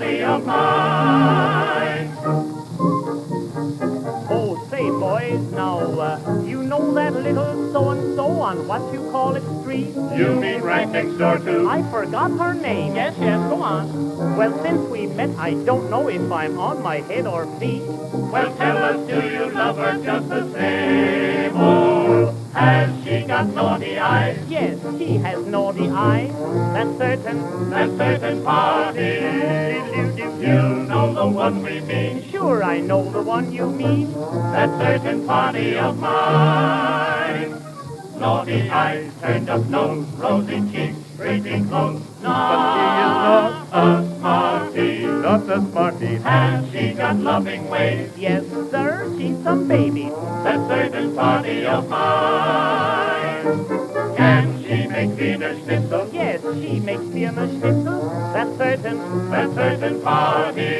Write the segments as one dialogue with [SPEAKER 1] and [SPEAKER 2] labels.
[SPEAKER 1] party of mine.
[SPEAKER 2] Oh, say, boys, now, you know that little so-and-so on what you call it street?
[SPEAKER 1] You mean right next door to?
[SPEAKER 2] I forgot her name.
[SPEAKER 3] Yes, go on.
[SPEAKER 2] Well, since we met, I don't know if I'm on my head or feet.
[SPEAKER 1] Well, tell us, do you love her just the same? Or has she got naughty eyes?
[SPEAKER 2] Yes, she has naughty eyes. That's certain.
[SPEAKER 1] That certain party. You know the one we mean.
[SPEAKER 2] Sure, I know the one you mean.
[SPEAKER 1] That certain party of mine. Naughty eyes, turned up nose, rosy cheeks, pretty clothes.
[SPEAKER 4] But she is not
[SPEAKER 1] a smarty.
[SPEAKER 4] not a smarty.
[SPEAKER 1] Has she got loving ways?
[SPEAKER 2] Yes, sir, she's some baby.
[SPEAKER 1] That certain party of mine. Can she make Wiener Schnitzel?
[SPEAKER 2] Yes, she makes Vienna Schnitzel. That's certain.
[SPEAKER 1] That certain party.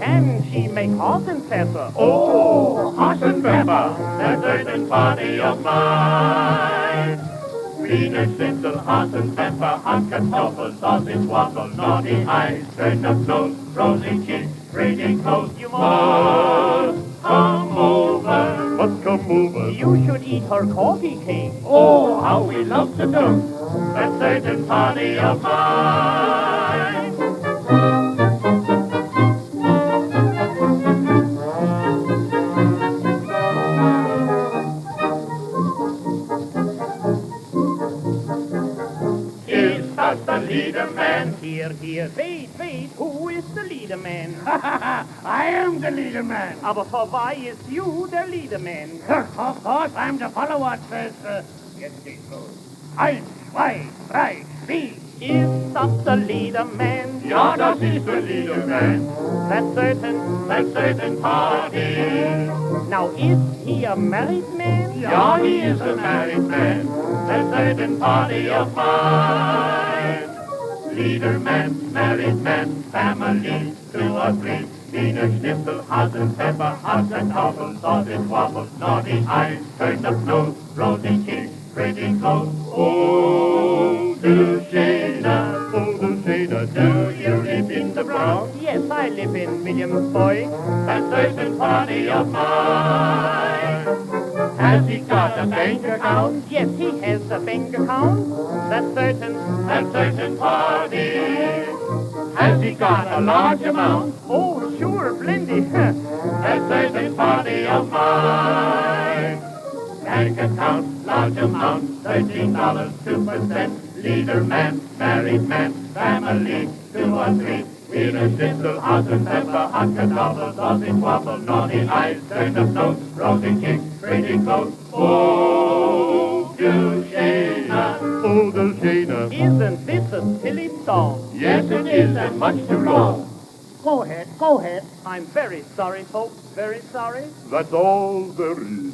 [SPEAKER 2] Can she make Hassenpfeffer?
[SPEAKER 1] Oh, Hassenpfeffer. That certain party of mine. Wiener Schnitzel, Hassenpfeffer, hot Kartoffel, sausage waffle, naughty eyes, turned up nose, rosy cheeks, pretty clothes.
[SPEAKER 2] You
[SPEAKER 1] must come over.
[SPEAKER 4] Must come over.
[SPEAKER 2] You should eat her coffee cake.
[SPEAKER 1] Oh, how we love to do that certain party of mine. Is that the leader man?
[SPEAKER 2] Here, wait, who is the leader man?
[SPEAKER 3] I am the leader man.
[SPEAKER 2] Aber for why is you the leader man?
[SPEAKER 3] Of course, I'm the follower what says, jetzt geht's los. 1, 2, 3, 4.
[SPEAKER 2] Is that the leader man?
[SPEAKER 1] Ja, das ist der leader man.
[SPEAKER 2] That's certain.
[SPEAKER 1] That certain party.
[SPEAKER 2] Now, is he a married man?
[SPEAKER 1] Ja, he is a married man. That certain party of mine. Leader man, married man, family, 2 or 3. Wiener Schnitzel, Hassenpfeffer, hot Kartoffel, sausage waffle, naughty eyes, turned up nose, rosy cheeks, pretty clothes. Oh, Duchesne, do you live in the Bronx?
[SPEAKER 2] Yes, I live in Williamsburg.
[SPEAKER 1] That certain party of mine. Has he got a bank account?
[SPEAKER 2] Yes, he has a bank account. That's certain.
[SPEAKER 1] That certain party. Has he got a large amount?
[SPEAKER 2] Oh, sure, plenty.
[SPEAKER 1] That certain party of mine. Bank account, large amount, $13, 2%. Leader man, married man, family, 2 or 3. Wiener Schnitzel, Hassenpfeffer, hot Kartoffel, sausage waffle, naughty eyes, turned up nose, rosy cheeks, pretty clothes. Oh, Duchesne.
[SPEAKER 4] Oh, Duchesne.
[SPEAKER 2] Isn't this a silly song?
[SPEAKER 1] Yes, it is, and much too long.
[SPEAKER 3] Go ahead.
[SPEAKER 2] I'm very sorry, folks. Very sorry.
[SPEAKER 4] That's all there is.